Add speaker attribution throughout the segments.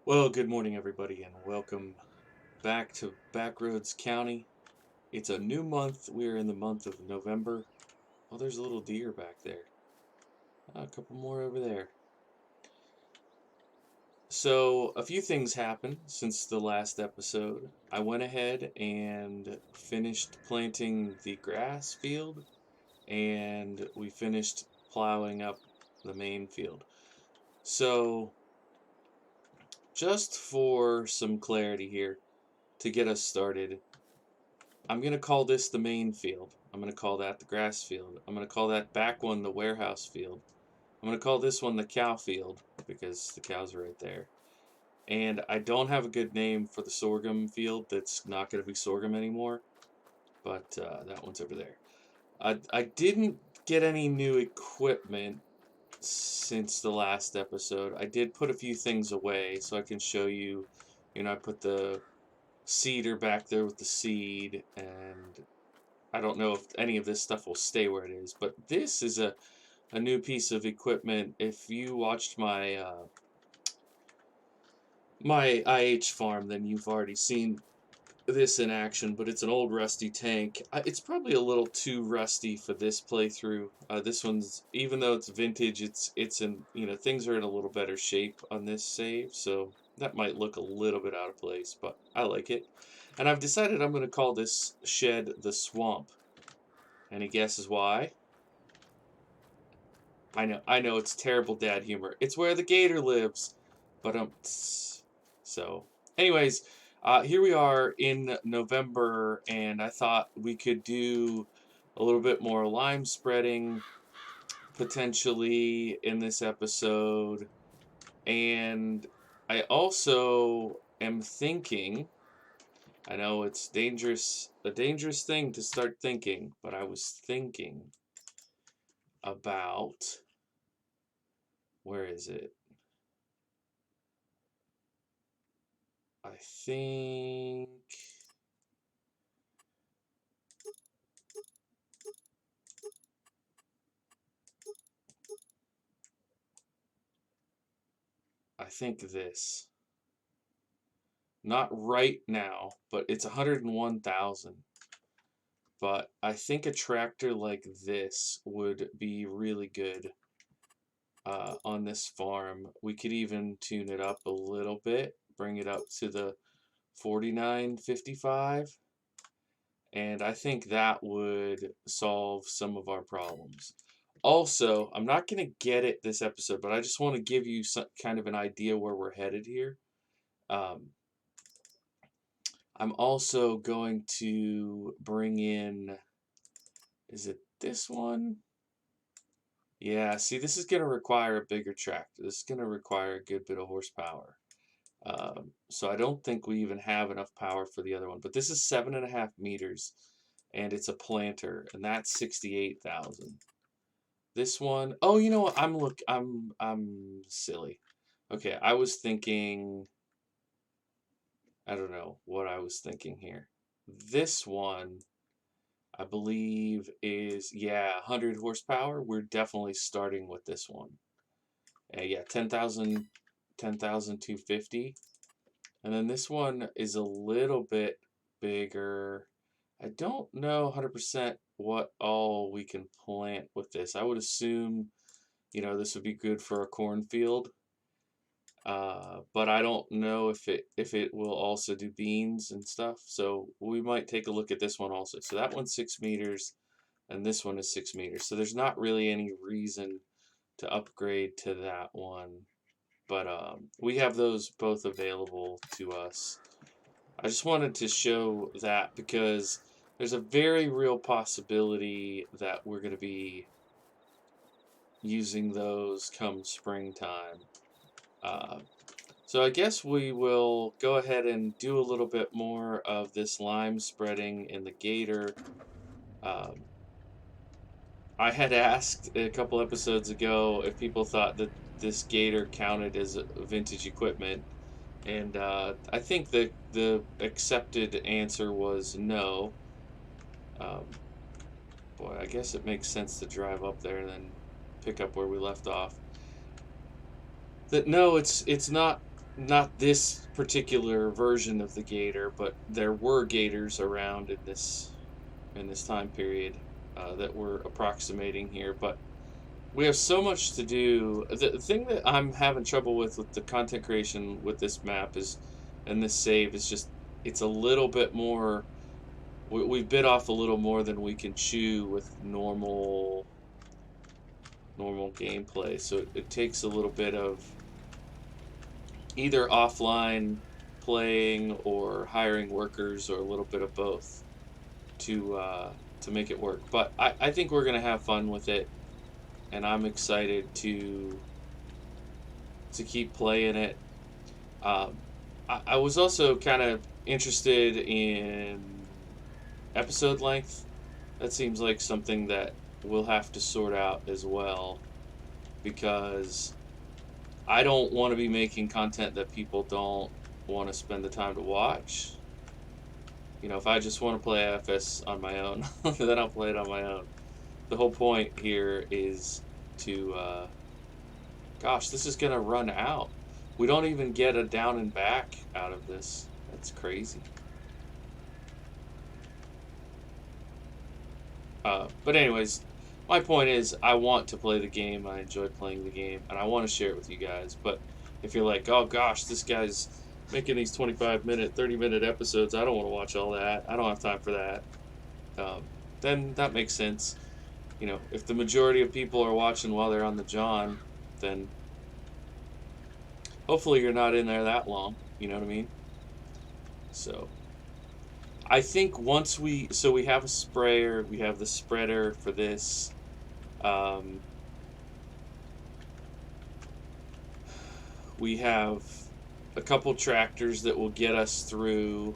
Speaker 1: Well, good morning, everybody, and welcome back to Backroads County. It's a new month. We're in the month of November. Oh, there's a little deer back there. A couple more over there. So, a few things happened since the last episode. I went ahead and finished planting the grass field, and we finished plowing up the main field. So, just for some clarity here, to get us started, I'm going to call this the main field. I'm going to call that the grass field. I'm going to call that back one the warehouse field. I'm going to call this one the cow field because the cows are right there. And I don't have a good name for the sorghum field that's not going to be sorghum anymore, but that one's over there. I didn't get any new equipment since the last episode. I did put a few things away so I can show you. I put the seeder back there with the seed, and I don't know if any of this stuff will stay where it is, but this is a new piece of equipment. If you watched my IH farm, then you've already seen this in action, but it's an old rusty tank. It's probably a little too rusty for this playthrough. This one's, even though it's vintage, it's in, things are in a little better shape on this save, so that might look a little bit out of place, but I like it. And I've decided I'm going to call this shed the Swamp. Any guesses why? I know, it's terrible dad humor. It's where the gator lives. But so, anyways, here we are in November, and I thought we could do a little bit more lime spreading potentially in this episode. And I also am thinking, I know it's a dangerous thing to start thinking, but I was thinking about, where is it? I think I think this. Not right now, but it's 101,000. But I think a tractor like this would be really good on this farm. We could even tune it up a little bit, bring it up to the 4955, and I think that would solve some of our problems. Also, I'm not going to get it this episode, but I just want to give you some kind of an idea where we're headed here. Um, I'm also going to bring in, is it this one? Yeah, see, this is going to require a bigger tractor. This is going to require a good bit of horsepower. So I don't think we even have enough power for the other one. But this is 7.5 meters, and it's a planter, and that's 68,000. This one, oh, you know what? I'm silly. Okay, I was thinking, I don't know what I was thinking here. This one, I believe, is, yeah, 100 horsepower. We're definitely starting with this one. Yeah, 10,250. And then this one is a little bit bigger. I don't know 100% what all we can plant with this. I would assume, this would be good for a cornfield. But I don't know if it will also do beans and stuff. So we might take a look at this one also. So that one's 6 meters, and this one is 6 meters. So there's not really any reason to upgrade to that one. But we have those both available to us. I just wanted to show that because there's a very real possibility that we're going to be using those come springtime. Uh, So I guess we will go ahead and do a little bit more of this lime spreading in the gator. Um, I had asked a couple episodes ago if people thought that this gator counted as vintage equipment, and I think the accepted answer was no. Um, Boy, I guess it makes sense to drive up there and then pick up where we left off. That no, it's not not this particular version of the gator, but there were gators around in this time period that we're approximating here. But we have so much to do. The thing that I'm having trouble with the content creation with this map is, and this save is just, it's a little bit more. We bit off a little more than we can chew with normal gameplay. So it takes a little bit of either offline playing or hiring workers or a little bit of both to make it work. But I think we're gonna have fun with it, and I'm excited to keep playing it. Um, I was also kind of interested in episode length. That seems like something that we'll have to sort out as well, because I don't want to be making content that people don't want to spend the time to watch. You know, if I just want to play FS on my own, then I'll play it on my own. The whole point here is to, gosh, this is going to run out. We don't even get a down and back out of this. That's crazy. But anyways, my point is I want to play the game. I enjoy playing the game, and I want to share it with you guys. But if you're like, oh gosh, this guy's making these 25-minute, 30-minute episodes, I don't want to watch all that. I don't have time for that. Then that makes sense. You know, if the majority of people are watching while they're on the John, then hopefully you're not in there that long. You know what I mean? So I think once we have a sprayer, we have the spreader for this. Um, we have a couple tractors that will get us through.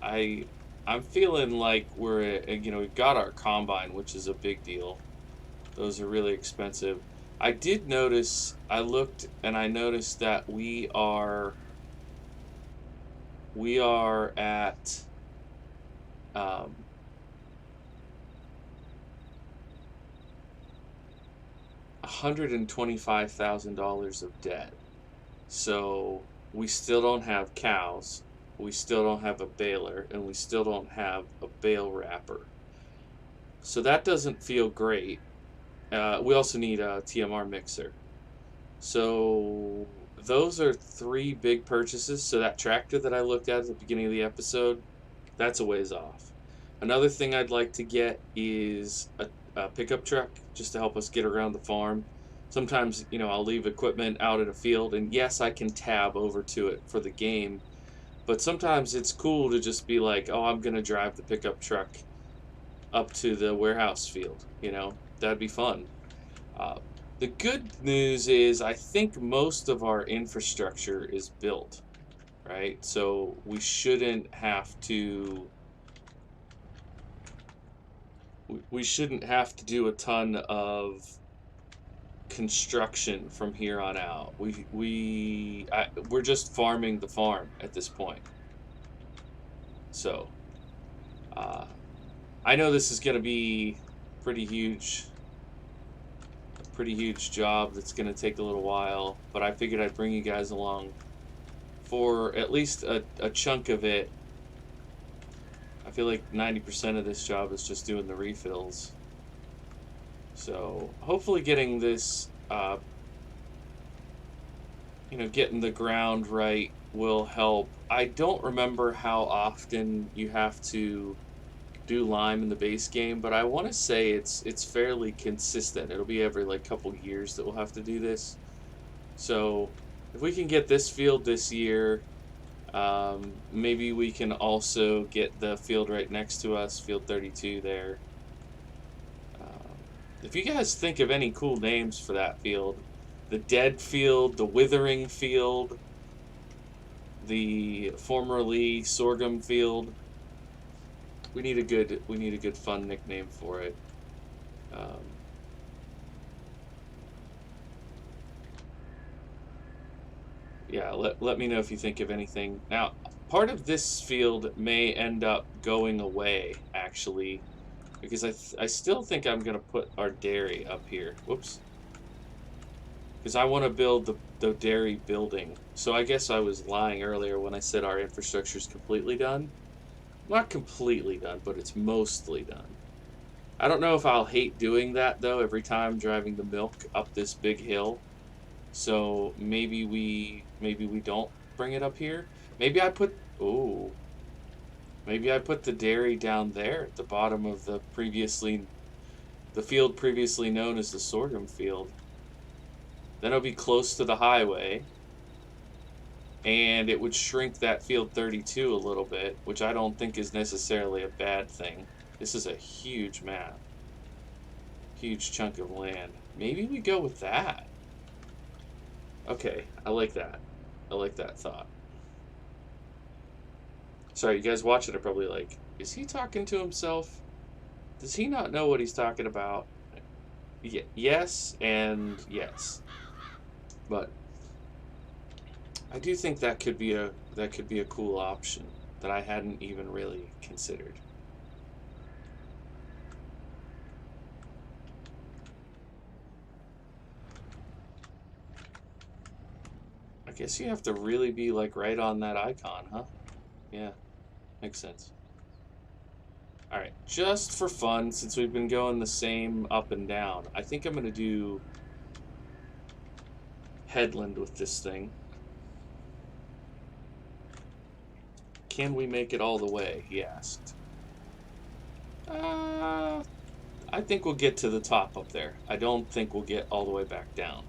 Speaker 1: I'm feeling like we've got our combine, which is a big deal. Those are really expensive. I did notice, I looked and I noticed that we are at $125,000 of debt. So we still don't have cows, we still don't have a baler, and we still don't have a bale wrapper. So that doesn't feel great. We also need a TMR mixer. So those are three big purchases. So that tractor that I looked at the beginning of the episode, that's a ways off. Another thing I'd like to get is a pickup truck just to help us get around the farm. Sometimes, I'll leave equipment out in a field, and yes, I can tab over to it for the game, but sometimes it's cool to just be like, oh, I'm going to drive the pickup truck up to the warehouse field. That'd be fun. Uh, the good news is I think most of our infrastructure is built, right? So we shouldn't have to do a ton of construction from here on out. We're just farming the farm at this point. So I know this is going to be pretty huge job that's going to take a little while, but I figured I'd bring you guys along for at least a chunk of it. I feel like 90% of this job is just doing the refills. So hopefully getting this, getting the ground right will help. I don't remember how often you have to do lime in the base game, but I want to say it's fairly consistent. It'll be every couple years that we'll have to do this. So if we can get this field this year, maybe we can also get the field right next to us, field 32 there. If you guys think of any cool names for that field, the Dead Field, the Withering Field, the formerly Sorghum Field, we need a good fun nickname for it. Yeah, let me know if you think of anything. Now, part of this field may end up going away, actually, because I still think I'm going to put our dairy up here. Whoops. because I want to build the dairy building. So I guess I was lying earlier when I said our infrastructure is completely done. Not completely done, but it's mostly done. I don't know if I'll hate doing that though every time driving the milk up this big hill. So maybe we don't bring it up here. Maybe I put oh maybe I put the dairy down there at the bottom of the field previously known as the sorghum field. Then it'll be close to the highway, and it would shrink that field 32 a little bit, which I don't think is necessarily a bad thing. This is a huge map, huge chunk of land. Maybe we go with that. Okay, I like that. I like that thought. Sorry, you guys watching are probably like, is he talking to himself? Does he not know what he's talking about? Yes and yes. But I do think that could be a cool option that I hadn't even really considered. I guess you have to really be like right on that icon, huh? Yeah, makes sense. All right, just for fun, since we've been going the same up and down, I think I'm gonna do headland with this thing. Can we make it all the way? He asked. Uh, I think we'll get to the top up there. I don't think we'll get all the way back down.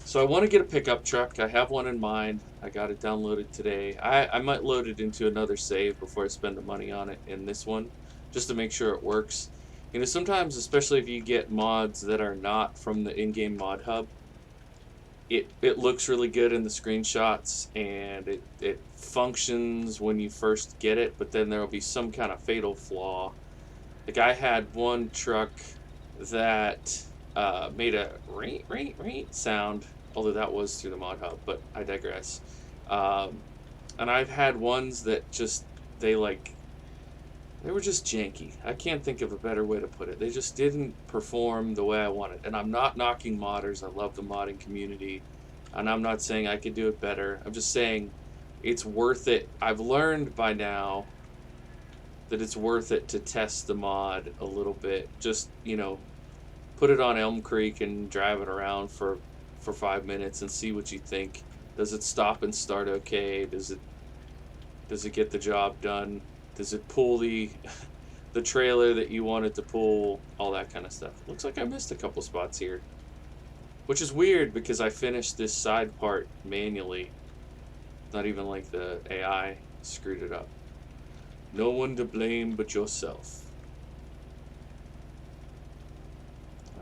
Speaker 1: So I want to get a pickup truck. I have one in mind. I got it downloaded today. I might load it into another save before I spend the money on it in this one, just to make sure it works. You know, sometimes, especially if you get mods that are not from the in-game mod hub, it looks really good in the screenshots and it functions when you first get it, but then there will be some kind of fatal flaw. Like I had one truck that made a ring sound, although that was through the mod hub, but I digress. Um, and I've had ones that just they like they were just janky. I can't think of a better way to put it. They just didn't perform the way I wanted. And I'm not knocking modders. I love the modding community. And I'm not saying I could do it better. I'm just saying it's worth it. I've learned by now that it's worth it to test the mod a little bit. Just, put it on Elm Creek and drive it around for 5 minutes and see what you think. Does it stop and start okay? Does it get the job done? Does it pull the trailer that you want it to pull? All that kind of stuff. Looks like I missed a couple spots here, which is weird because I finished this side part manually. Not even like the AI screwed it up. No one to blame but yourself.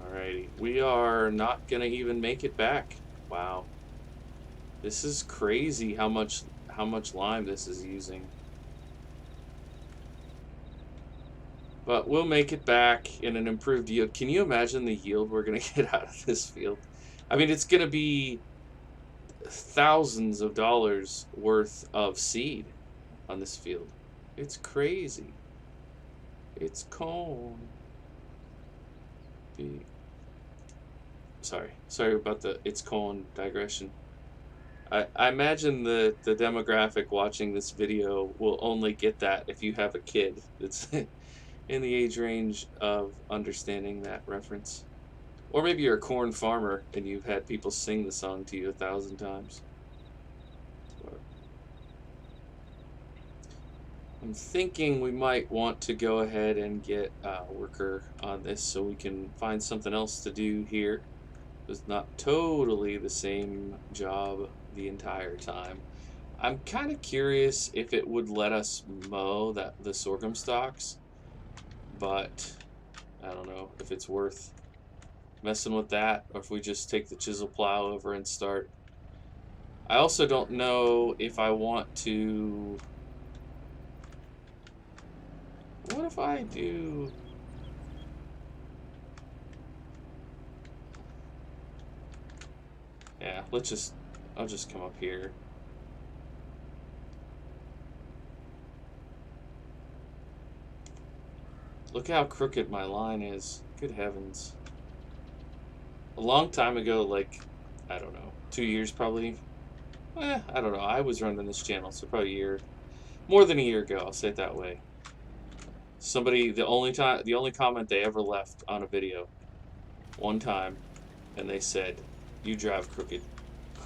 Speaker 1: Alrighty, we are not gonna even make it back. Wow, this is crazy how much lime this is using. But we'll make it back in an improved yield. Can you imagine the yield we're gonna get out of this field? I mean, it's gonna be thousands of dollars worth of seed on this field. It's crazy. It's corn. Sorry about the it's corn digression. I imagine the demographic watching this video will only get that if you have a kid that's in the age range of understanding that reference. Or maybe you're a corn farmer and you've had people sing the song to you 1,000 times. I'm thinking we might want to go ahead and get a worker on this so we can find something else to do here. It's not totally the same job the entire time. I'm kind of curious if it would let us mow the sorghum stalks, but I don't know if it's worth messing with that or if we just take the chisel plow over and start. I also don't know if I want to. What if I do? Yeah, I'll just come up here. Look how crooked my line is. Good heavens. A long time ago, like, I don't know, 2 years probably. I don't know. I was running this channel, so probably a year. More than a year ago, I'll say it that way. Somebody, the only comment they ever left on a video, one time, and they said, "You drive crooked."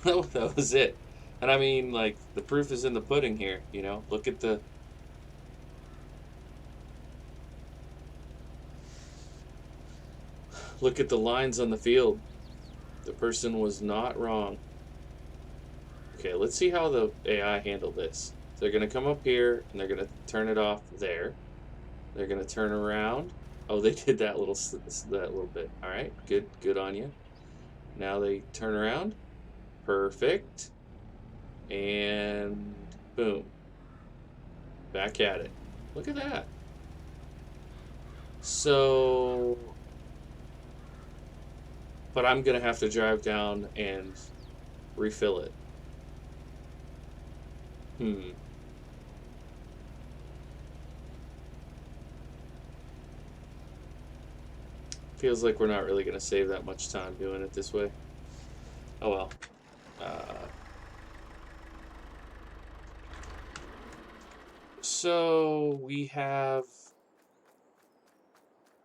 Speaker 1: That was it. And I mean, like, the proof is in the pudding here, you know? Look at the lines on the field. The person was not wrong. Okay, let's see how the AI handled this. So they're going to come up here and they're going to turn it off there. They're going to turn around. Oh, they did that little bit. All right, good on you. Now they turn around. Perfect. And boom. Back at it. Look at that. So, but I'm going to have to drive down and refill it. Feels like we're not really going to save that much time doing it this way. Oh well. So we have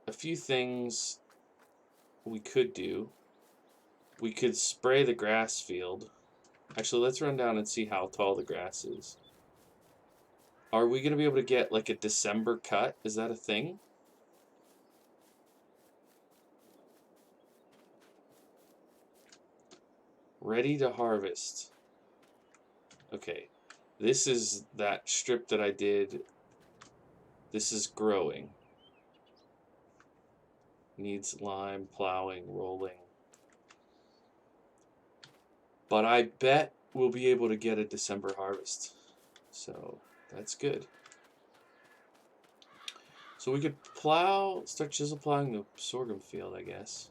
Speaker 1: a few things we could do. We could spray the grass field. Actually, let's run down and see how tall the grass is. Are we going to be able to get like a December cut? Is that a thing? Ready to harvest. Okay. This is that strip that I did. This is growing. Needs lime, plowing, rolling. But I bet we'll be able to get a December harvest. So that's good. So we could start chisel plowing the sorghum field, I guess.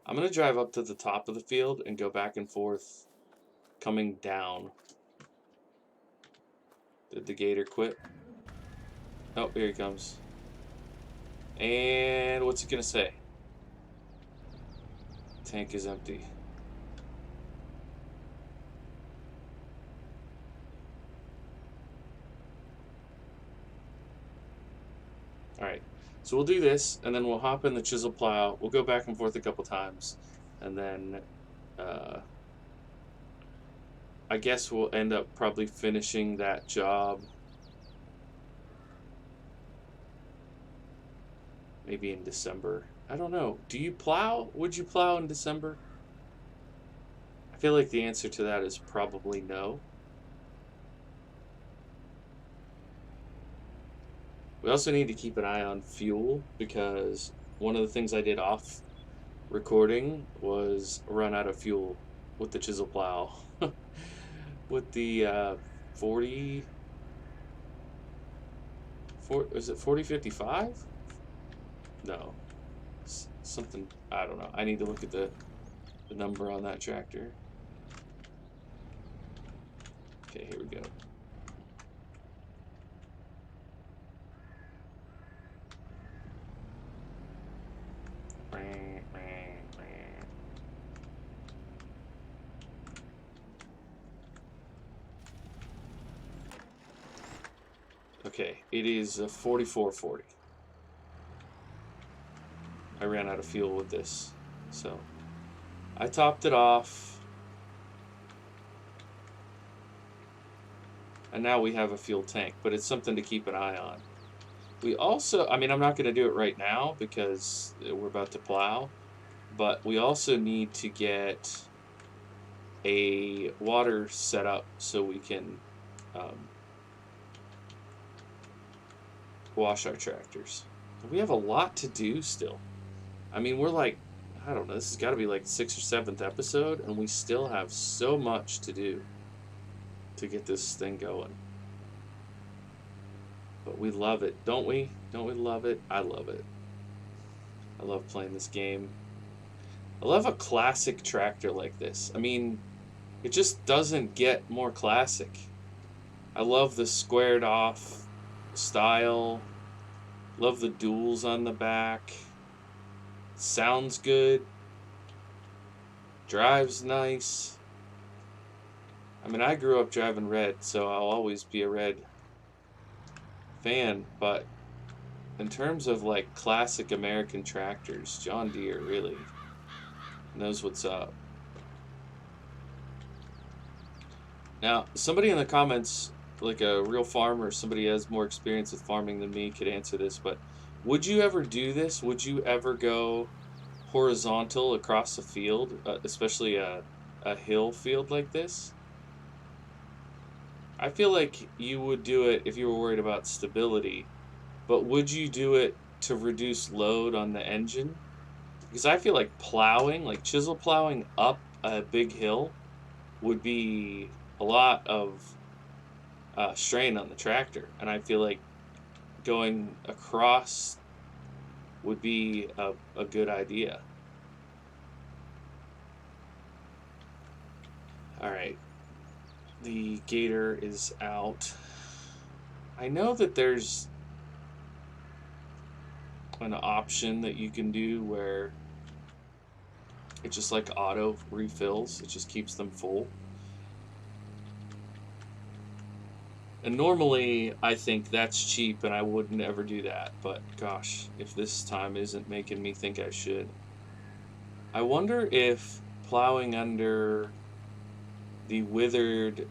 Speaker 1: I'm going to drive up to the top of the field and go back and forth, coming down. Did the gator quit? Oh, here he comes. And what's it going to say? Tank is empty. Alright, so we'll do this, and then we'll hop in the chisel plow. We'll go back and forth a couple times, and then I guess we'll end up probably finishing that job maybe in December. I don't know. Do you plow? Would you plow in December? I feel like the answer to that is probably no. We also need to keep an eye on fuel, because one of the things I did off recording was run out of fuel with the chisel plow. With the 40, is it 4055? No, something, I don't know. I need to look at the number on that tractor. Okay, here we go. Okay, it is a 4440. I ran out of fuel with this, so I topped it off, and now we have a fuel tank, but it's something to keep an eye on. We also, I mean, I'm not going to do it right now because we're about to plow, but we also need to get a water set up so we can wash our tractors. We have a lot to do still. I mean, we're like, I don't know, this has got to be like 6th or 7th episode, and we still have so much to do to get this thing going. But we love it, don't we? Don't we love it? I love it. I love playing this game. I love a classic tractor like this. I mean, it just doesn't get more classic. I love the squared off style. Love the duals on the back. Sounds good. Drives nice. I mean, I grew up driving red, so I'll always be a red fan, but in terms of like classic American tractors, John Deere really knows what's up. Now, somebody in the comments, like a real farmer, somebody who has more experience with farming than me, could answer this, but would you ever do this? Would you ever go horizontal across a field, especially a hill field like this? I feel like you would do it if you were worried about stability, but would you do it to reduce load on the engine? Because I feel like plowing, like chisel plowing up a big hill, would be a lot of strain on the tractor, and I feel like going across would be a good idea. All right, the gator is out. I know that there's an option that you can do where it just like auto refills, it just keeps them full. And normally I think that's cheap and I wouldn't ever do that, but gosh, if this time isn't making me think I should. I wonder if plowing under the withered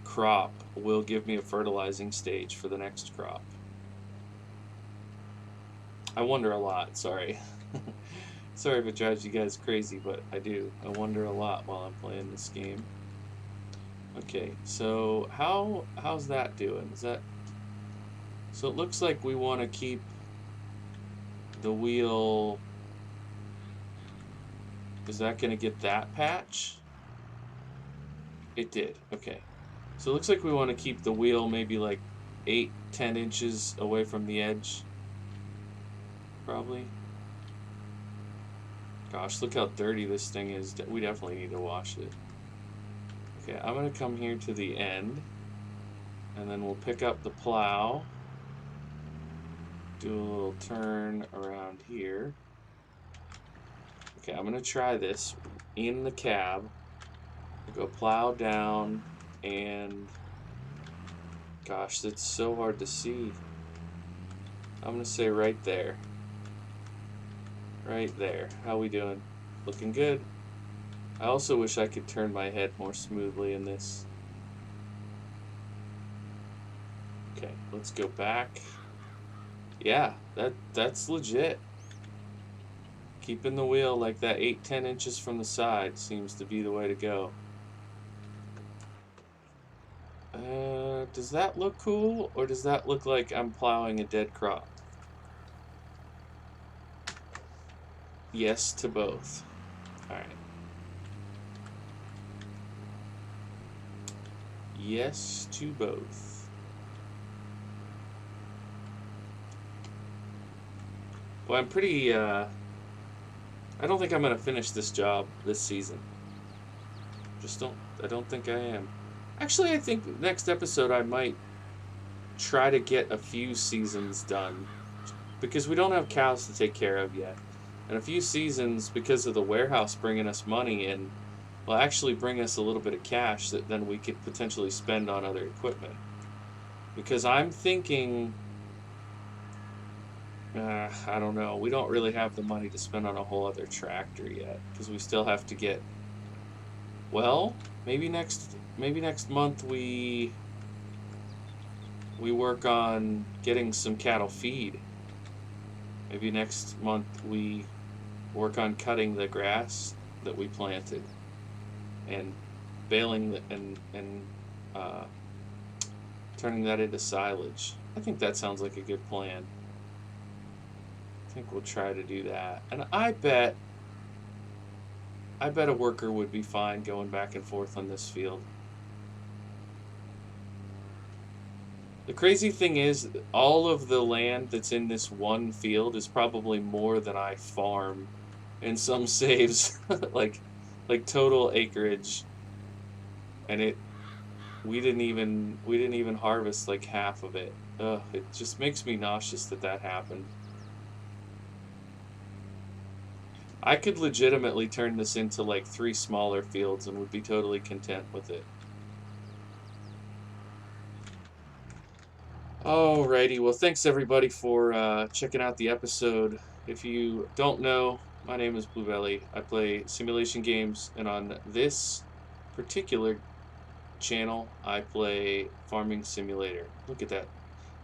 Speaker 1: crop will give me a fertilizing stage for the next crop. I wonder a lot, sorry. Sorry if it drives you guys crazy, but I do. I wonder a lot while I'm playing this game. Okay, so how's that doing? Is that so? It looks like we want to keep the wheel. Is that going to get that patch? It did. Okay, so it looks like we want to keep the wheel maybe like 8-10 inches away from the edge. Probably. Gosh, look how dirty this thing is. We definitely need to wash it. Okay, I'm going to come here to the end, and then we'll pick up the plow, do a little turn around here. Okay, I'm going to try this in the cab. We'll go plow down, and gosh, that's so hard to see. I'm going to say right there. Right there. How we doing? Looking good. I also wish I could turn my head more smoothly in this. Okay, let's go back. Yeah, that's legit. Keeping the wheel like that 8-10 inches from the side seems to be the way to go. Does that look cool, or does that look like I'm plowing a dead crop? Yes to both. Alright. Yes to both. Well, I'm pretty, I don't think I'm going to finish this job this season. I don't think I am. Actually, I think next episode I might try to get a few seasons done, because we don't have cows to take care of yet. And a few seasons, because of the warehouse bringing us money in, will actually bring us a little bit of cash that then we could potentially spend on other equipment. Because I'm thinking, I don't know, we don't really have the money to spend on a whole other tractor yet, because we still have to get, well, maybe next month we work on getting some cattle feed. Maybe next month we work on cutting the grass that we planted and baling and turning that into silage. I think that sounds like a good plan. I think we'll try to do that. And I bet a worker would be fine going back and forth on this field. The crazy thing is, all of the land that's in this one field is probably more than I farm in some saves, like total acreage. And we didn't even harvest like half of it. Ugh, it just makes me nauseous that that happened. I could legitimately turn this into like 3 smaller fields and would be totally content with it. Alrighty, well, thanks everybody for checking out the episode. If you don't know, my name is Bluebelly. I play simulation games, and on this particular channel, I play Farming Simulator. Look at that.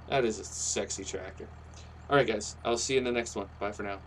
Speaker 1: That is a sexy tractor. Alright, guys, I'll see you in the next one. Bye for now.